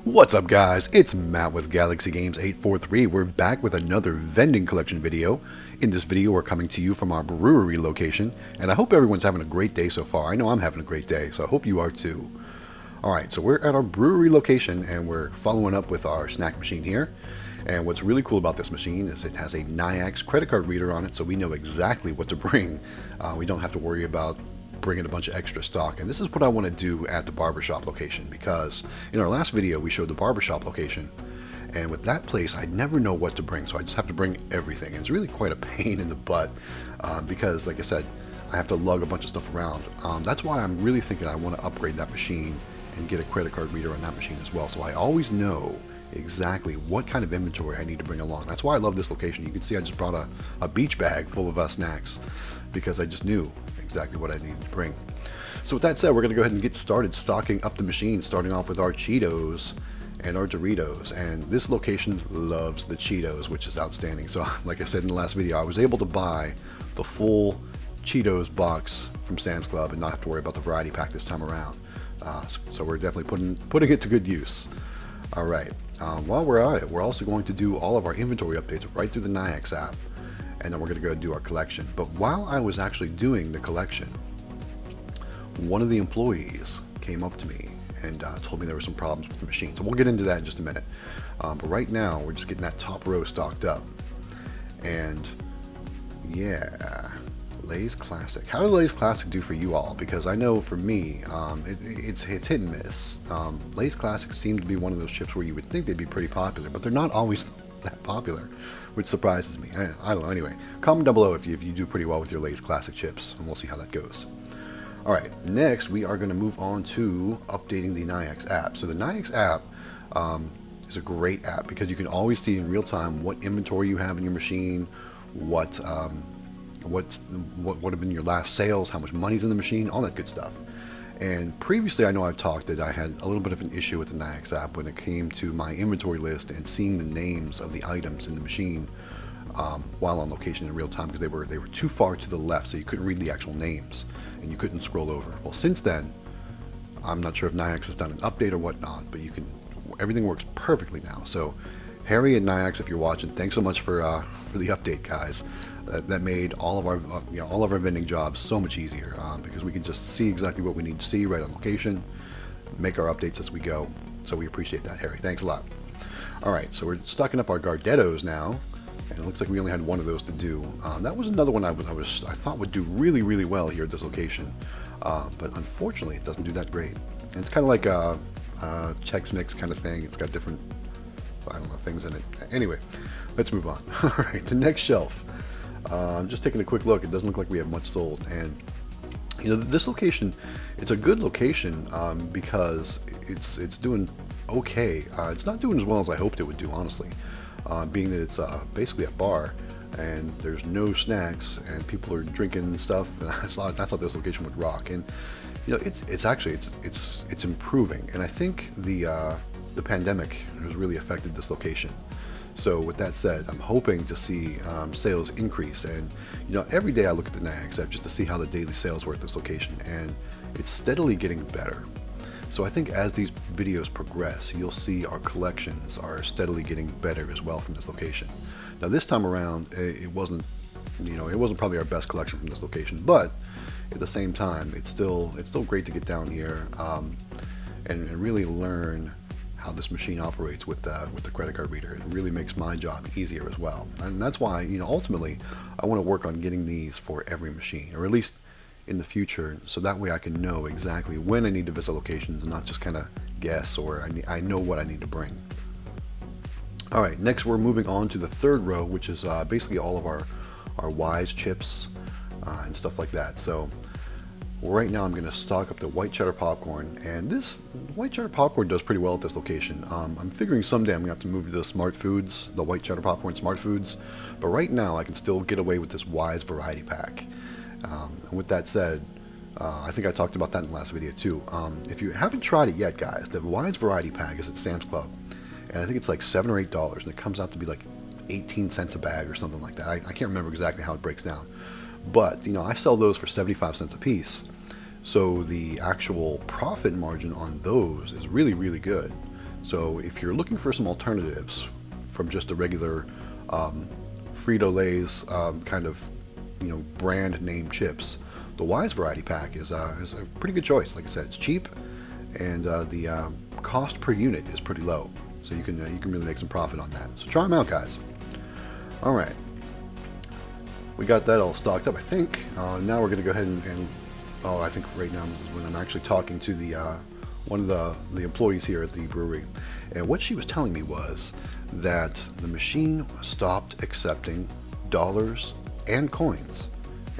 What's up guys, it's Matt with Galaxy Games 843. We're back with another vending collection video. In this video we're coming to you from our brewery location, and I hope everyone's having a great day so far. I know I'm having a great day, so I hope you are too. Alright, so we're at our brewery location and we're following up with our snack machine here. And what's really cool about this machine is it has a Nayax credit card reader on it, so we know exactly what to bring. We don't have to worry about bringing a bunch of extra stock. And this is what I want to do at the barbershop location, because in our last video we showed the barbershop location, and with that place I never know what to bring, so I just have to bring everything, and it's really quite a pain in the butt because like I said, I have to lug a bunch of stuff around. That's why I'm really thinking I want to upgrade that machine and get a credit card reader on that machine as well, so I always know exactly what kind of inventory I need to bring along. That's why I love this location. You can see I just brought a beach bag full of snacks because I just knew exactly what I needed to bring. So with that said, we're going to go ahead and get started stocking up the machine, starting off with our Cheetos and our Doritos. And this location loves the Cheetos, which is outstanding. So like I said in the last video, I was able to buy the full Cheetos box from Sam's Club and not have to worry about the variety pack this time around. So we're definitely putting it to good use. All right, while we're at it, we're also going to do all of our inventory updates right through the Nayax app, and then we're going to go do our collection. But while I was actually doing the collection, one of the employees came up to me and told me there were some problems with the machine. So we'll get into that in just a minute. But right now, we're just getting that top row stocked up. And yeah, Lay's Classic. How did Lay's Classic do for you all? Because I know for me, it's hit and miss. Lay's Classic seem to be one of those chips where you would think they'd be pretty popular, but they're not always that popular, which surprises me. I don't know. Anyway, comment down below if you do pretty well with your Lay's Classic chips, and we'll see how that goes. Alright, next we are going to move on to updating the Nayax app. So the Nayax app is a great app because you can always see in real time what inventory you have in your machine, what have been your last sales, how much money's in the machine, all that good stuff. And previously I know I've talked that I had a little bit of an issue with the Nayax app when it came to my inventory list and seeing the names of the items in the machine while on location in real time, because they were too far to the left, so you couldn't read the actual names and you couldn't scroll over. Well, since then, I'm not sure if Nayax has done an update or whatnot, but everything works perfectly now. So Harry and Nayax, if you're watching, thanks so much for the update, guys. That made all of our vending jobs so much easier because we can just see exactly what we need to see right on location, make our updates as we go. So we appreciate that, Harry. Thanks a lot. All right, so we're stocking up our Gardettos now, and it looks like we only had one of those to do. That was another one I thought would do really, really well here at this location, but unfortunately it doesn't do that great. And it's kind of like a Chex Mix kind of thing. It's got different, I don't know, things in it. Anyway, let's move on. All right, the next shelf. Just taking a quick look, it doesn't look like we have much sold, and you know, this location, it's a good location because it's doing okay. It's not doing as well as I hoped it would do, honestly, being that it's basically a bar and there's no snacks and people are drinking stuff. I thought this location would rock, and you know, it's actually improving, and I think the pandemic has really affected this location. So with that said, I'm hoping to see sales increase, and you know, every day I look at the Nayax app just to see how the daily sales were at this location, and it's steadily getting better. So I think as these videos progress, you'll see our collections are steadily getting better as well from this location. Now this time around, it wasn't probably our best collection from this location, but at the same time, it's still great to get down here and really learn how this machine operates with the credit card reader. It really makes my job easier as well, and that's why, you know, ultimately I want to work on getting these for every machine, or at least in the future, so that way I can know exactly when I need to visit locations and not just kind of guess, or I know what I need to bring. All right, next we're moving on to the third row, which is basically all of our Wise chips and stuff like that. So right now I'm going to stock up the white cheddar popcorn, and this white cheddar popcorn does pretty well at this location. I'm figuring someday I'm going to have to move to the Smart Foods, the white cheddar popcorn Smart Foods, but right now I can still get away with this Wise variety pack. And with that said, I think I talked about that in the last video too. If you haven't tried it yet, guys, the Wise variety pack is at Sam's Club, and I think it's like $7 or $8, and it comes out to be like 18 cents a bag or something like that. I can't remember exactly how it breaks down. But, you know, I sell those for 75 cents a piece. So the actual profit margin on those is really, really good. So if you're looking for some alternatives from just a regular Frito-Lay's kind of brand name chips, the Wise Variety Pack is a pretty good choice. Like I said, it's cheap, and the cost per unit is pretty low, so you can really make some profit on that. So try them out, guys. All right, we got that all stocked up, I think. Now we're going to go ahead and I think right now is when I'm actually talking to the one of the employees here at the brewery, and what she was telling me was that the machine stopped accepting dollars and coins.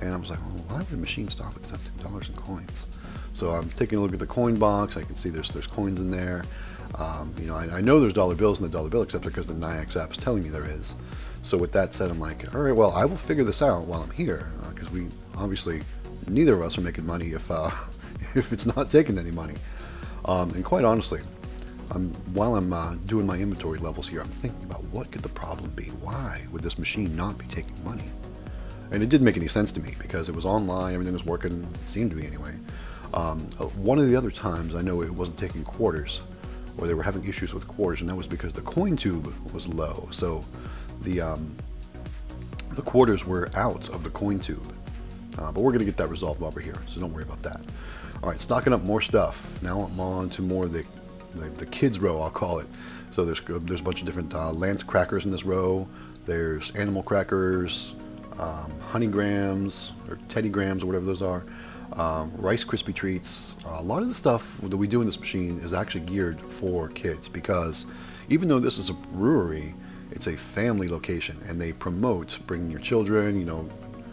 And I was like, well, why would the machine stop accepting dollars and coins? So I'm taking a look at the coin box. I can see there's coins in there. I know there's dollar bills in the dollar bill acceptor because the Nayax app is telling me there is. So with that said, I'm like, all right, well, I will figure this out while I'm here, because we obviously neither of us are making money if if it's not taking any money. And quite honestly, while I'm doing my inventory levels here, I'm thinking about what could the problem be? Why would this machine not be taking money? And it didn't make any sense to me because it was online, everything was working, it seemed to be anyway. One of the other times I know it wasn't taking quarters, or they were having issues with quarters, and that was because the coin tube was low. So the quarters were out of the coin tube. But we're going to get that resolved while we're here, so don't worry about that. All right, stocking up more stuff. Now I'm on to more of the kids row, I'll call it. So there's a bunch of different Lance crackers in this row. There's animal crackers, honey grams or Teddy grams or whatever those are, Rice Krispie treats. A lot of the stuff that we do in this machine is actually geared for kids, because even though this is a brewery, it's a family location, and they promote bringing your children,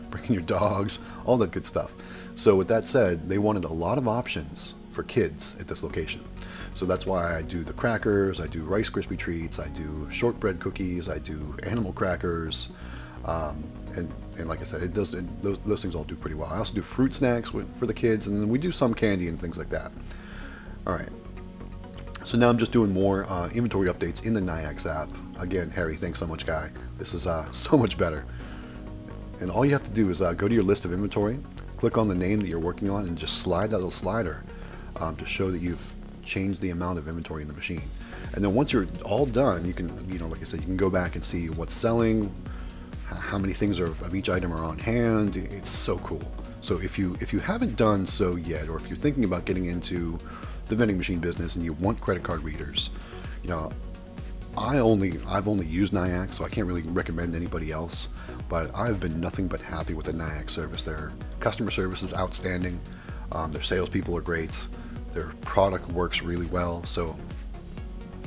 bringing your dogs, all that good stuff. So with that said, they wanted a lot of options for kids at this location. So that's why I do the crackers, I do Rice Krispie treats, I do shortbread cookies, I do animal crackers, and like I said, those things all do pretty well. I also do fruit snacks for the kids, and then we do some candy and things like that. All right. So now I'm just doing more inventory updates in the Nayax app. Again, Harry, thanks so much, guy. This is so much better. And all you have to do is go to your list of inventory, click on the name that you're working on, and just slide that little slider to show that you've changed the amount of inventory in the machine. And then once you're all done, you can, like I said, you can go back and see what's selling, how many things of each item are on hand. It's so cool. So if you haven't done so yet, or if you're thinking about getting into the vending machine business and you want credit card readers, I've only used Nayax, so I can't really recommend anybody else, but I've been nothing but happy with the Nayax service. Their customer service is outstanding. Their salespeople are great. Their product works really well. So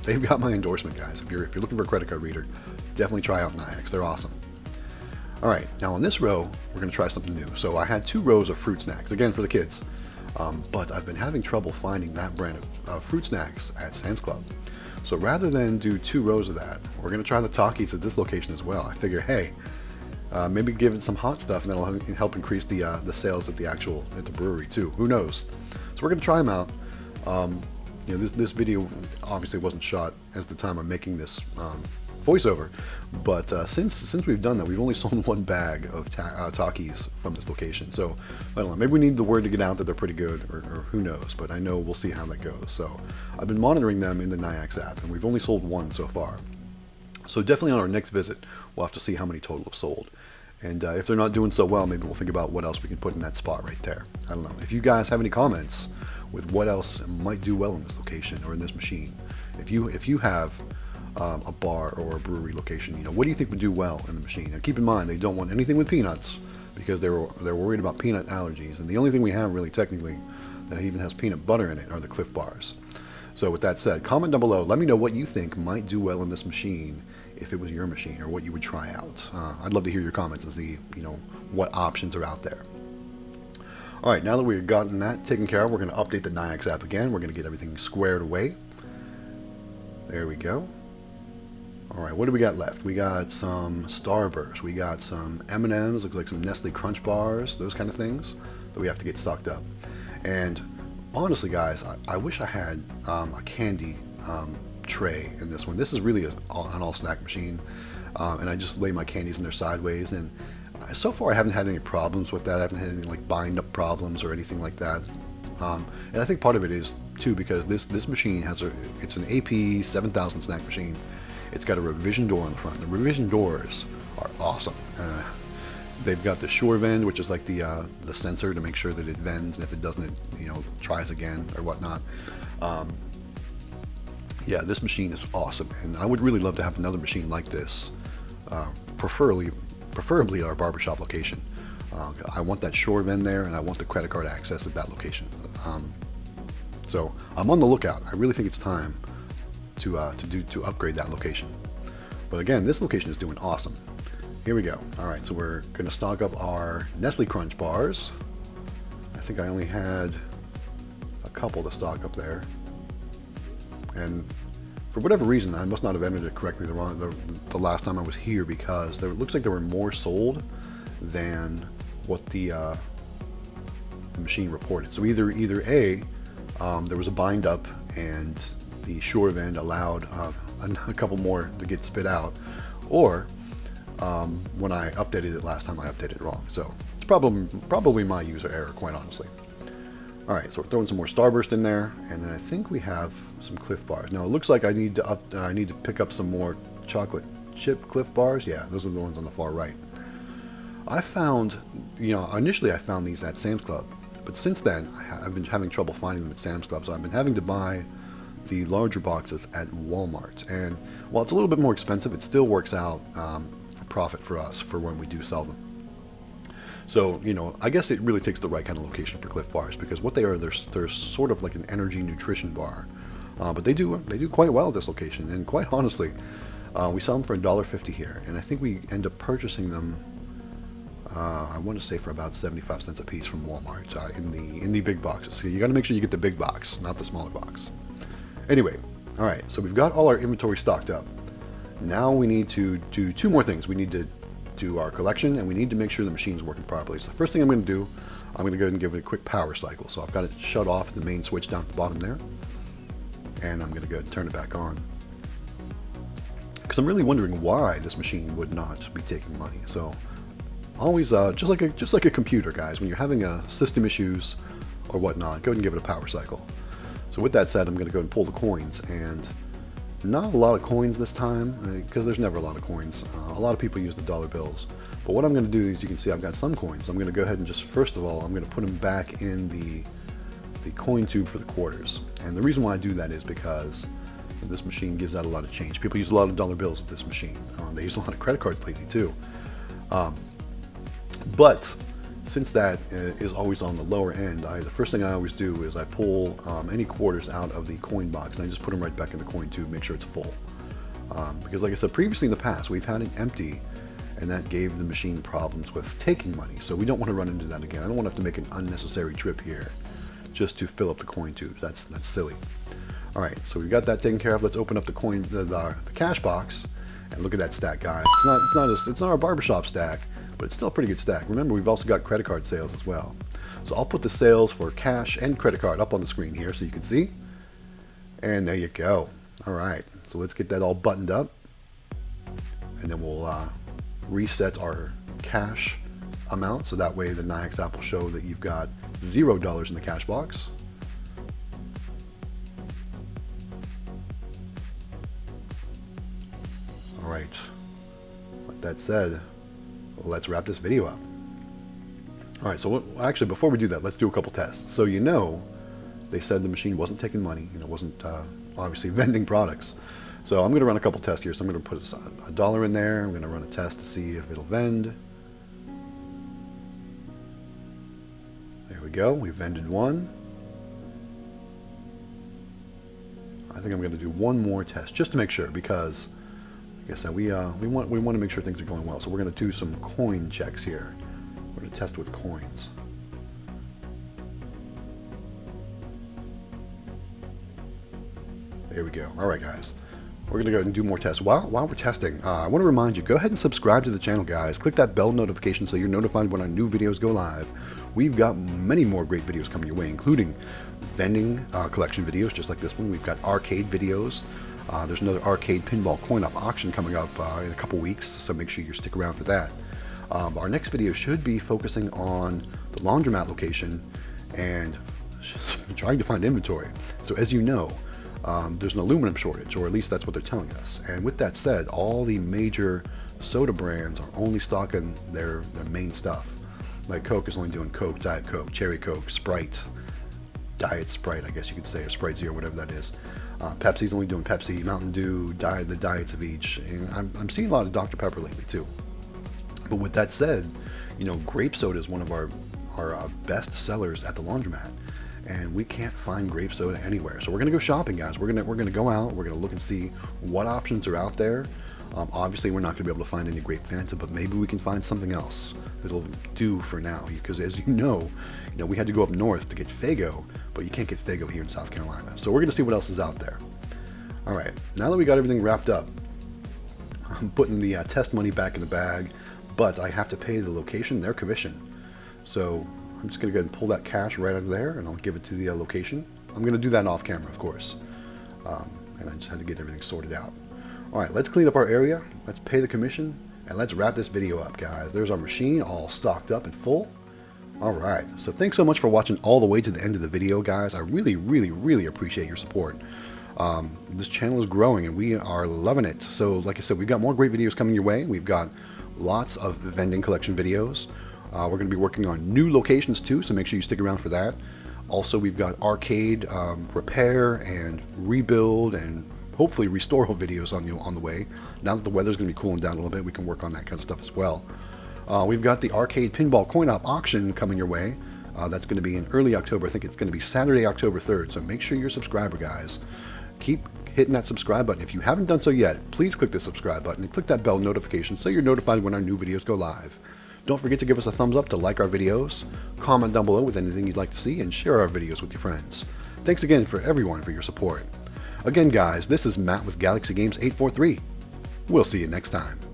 they've got my endorsement, guys. If you're looking for a credit card reader, definitely try out Nayax. They're awesome. All right, now on this row, we're going to try something new. So I had 2 rows of fruit snacks, again for the kids, but I've been having trouble finding that brand of fruit snacks at Sam's Club. So rather than do 2 rows of that, we're going to try the Takis at this location as well. I figure, hey, maybe give it some hot stuff, and that'll help increase the sales at the brewery too. Who knows? So we're going to try them out. This video obviously wasn't shot as the time I'm making this voiceover, but since we've done that, we've only sold 1 bag of Takis from this location. So I don't know, maybe we need the word to get out that they're pretty good, or who knows, but I know we'll see how that goes. So I've been monitoring them in the Nayax app, and we've only sold 1 so far. So definitely on our next visit, we'll have to see how many total have sold. And if they're not doing so well, maybe we'll think about what else we can put in that spot right there. I don't know. If you guys have any comments with what else might do well in this location or in this machine, if you have a bar or a brewery location, what do you think would do well in the machine? And keep in mind, they don't want anything with peanuts because they're worried about peanut allergies. And the only thing we have really technically that even has peanut butter in it are the Cliff Bars. So with that said, comment down below. Let me know what you think might do well in this machine if it was your machine, or what you would try out. I'd love to hear your comments and see what options are out there. All right, now that we've gotten that taken care of, we're going to update the Nayax app again. We're going to get everything squared away. There we go. All right, what do we got left? We got some Starburst. We got some M&Ms, looks like some Nestle Crunch Bars, those kind of things that we have to get stocked up. And honestly, guys, I wish I had a candy tray in this one. This is really an all snack machine, and I just lay my candies in there sideways. And so far, I haven't had any problems with that. I haven't had any bind up problems or anything like that. And I think part of it is too, because this machine has it's an AP 7000 snack machine. It's got a revision door on the front. The revision doors are awesome. They've got the Sure Vend, which is like the sensor to make sure that it vends, and if it doesn't, it tries again or whatnot. Yeah, this machine is awesome, and I would really love to have another machine like this, preferably at our barbershop location. I want that Sure Vend there, and I want the credit card access at that location. So I'm on the lookout. I really think it's time to upgrade that location. But again, this location is doing awesome. Here we go. All right, so we're going to stock up our Nestle Crunch bars. I think I only had a couple to stock up there. And for whatever reason, I must not have entered it correctly the last time I was here, because it looks like there were more sold than what the machine reported. So either A, there was a bind up and the Sure Vend allowed a couple more to get spit out, or when I updated it last time, I updated it wrong. So it's probably my user error, quite honestly. All right, so we're throwing some more Starburst in there, and then I think we have some Cliff Bars. Now it looks like I need to pick up some more chocolate chip Cliff Bars. Yeah, those are the ones on the far right. I found, initially I found these at Sam's Club, but since then I've been having trouble finding them at Sam's Club, so I've been having to buy the larger boxes at Walmart. And while it's a little bit more expensive, it still works out for profit for us for when we do sell them. So, I guess it really takes the right kind of location for Cliff Bars, because what they are, they're sort of like an energy nutrition bar. But they do quite well at this location, and quite honestly, we sell them for $1.50 here, and I think we end up purchasing them, I want to say for about 75 cents a piece from Walmart in the big boxes. So you got to make sure you get the big box, not the smaller box. Anyway, all right, so we've got all our inventory stocked up. Now we need to do two more things. We need to do our collection, and we need to make sure the machine's working properly. So the first thing I'm going to do, I'm going to go ahead and give it a quick power cycle. So I've got it shut off the main switch down at the bottom there, and I'm going to go ahead and turn it back on, because I'm really wondering why this machine would not be taking money. So always, just like a computer, guys, when you're having system issues or whatnot, go ahead and give it a power cycle. So with that said, I'm going to go and pull the coins, and not a lot of coins this time, because there's never a lot of coins. A lot of people use the dollar bills. But what I'm going to do is, you can see I've got some coins. I'm going to go ahead and just, first of all, I'm going to put them back in the coin tube for the quarters. And the reason why I do that is because this machine gives out a lot of change. People use a lot of dollar bills with this machine. They use a lot of credit cards lately too. But since that is always on the lower end, the first thing I always do is I pull any quarters out of the coin box, and I just put them right back in the coin tube, make sure it's full. Because like I said, previously in the past, we've had it empty, and that gave the machine problems with taking money. So we don't want to run into that again. I don't want to have to make an unnecessary trip here just to fill up the coin tubes. That's silly. All right, so we've got that taken care of. Let's open up the cash box, and look at that stack, guys. It's not our barbershop stack, but it's still a pretty good stack. Remember, we've also got credit card sales as well. So I'll put the sales for cash and credit card up on the screen here so you can see. And there you go. All right, so let's get that all buttoned up, and then we'll reset our cash amount, so that way the Nayax app will show that you've got $0 in the cash box. All right, with that said, let's wrap this video up. All right, so actually, before we do that, let's do a couple tests. So they said the machine wasn't taking money, it wasn't obviously vending products. So I'm going to run a couple tests here. So I'm going to put $1 in there. I'm going to run a test to see if it'll vend. There we go. We vended one. I think I'm going to do one more test just to make sure, because like I said, we want to make sure things are going well. So we're going to do some coin checks here. We're going to test with coins. There we go. All right, guys. We're going to go ahead and do more tests. While we're testing, I want to remind you, go ahead and subscribe to the channel, guys. Click that bell notification so you're notified when our new videos go live. We've got many more great videos coming your way, including vending collection videos just like this one. We've got arcade videos. There's another arcade pinball coin-op auction coming up in a couple weeks, so make sure you stick around for that. Our next video should be focusing on the laundromat location and trying to find inventory. So as you know, there's an aluminum shortage, or at least that's what they're telling us. And with that said, all the major soda brands are only stocking their main stuff. Like Coke is only doing Coke, Diet Coke, Cherry Coke, Sprite, Diet Sprite, I guess you could say, or Sprite Zero, whatever that is. Pepsi's only doing Pepsi, Mountain Dew, the diets of each. And I'm seeing a lot of Dr. Pepper lately too. But with that said, you know, grape soda is one of our best sellers at the laundromat, and we can't find grape soda anywhere. So we're gonna go shopping, guys. We're gonna go out. We're gonna look and see what options are out there. Obviously, we're not gonna be able to find any grape Fanta, but maybe we can find something else that'll do for now. Because as you know, we had to go up north to get Fago, but you can't get Fago here in South Carolina. So we're gonna see what else is out there. All right, now that we got everything wrapped up, I'm putting the test money back in the bag, but I have to pay the location their commission. So I'm just gonna go ahead and pull that cash right out of there, and I'll give it to the location. I'm gonna do that off camera, of course. And I just had to get everything sorted out. All right, let's clean up our area. Let's pay the commission, and let's wrap this video up, guys. There's our machine all stocked up and full. All right, so thanks so much for watching all the way to the end of the video, guys. I really, really, really appreciate your support. This channel is growing, and we are loving it. So like I said, we've got more great videos coming your way. We've got lots of vending collection videos. We're going to be working on new locations too, so make sure you stick around for that. Also, we've got arcade repair and rebuild and hopefully restore videos on the way. Now that the weather's going to be cooling down a little bit, we can work on that kind of stuff as well. We've got the arcade pinball coin-op auction coming your way. That's going to be in early October. I think it's going to be Saturday, October 3rd. So make sure you're a subscriber, guys. Keep hitting that subscribe button. If you haven't done so yet, please click the subscribe button and click that bell notification so you're notified when our new videos go live. Don't forget to give us a thumbs up to like our videos, comment down below with anything you'd like to see, and share our videos with your friends. Thanks again for everyone for your support. Again, guys, this is Matt with Galaxy Games 843. We'll see you next time.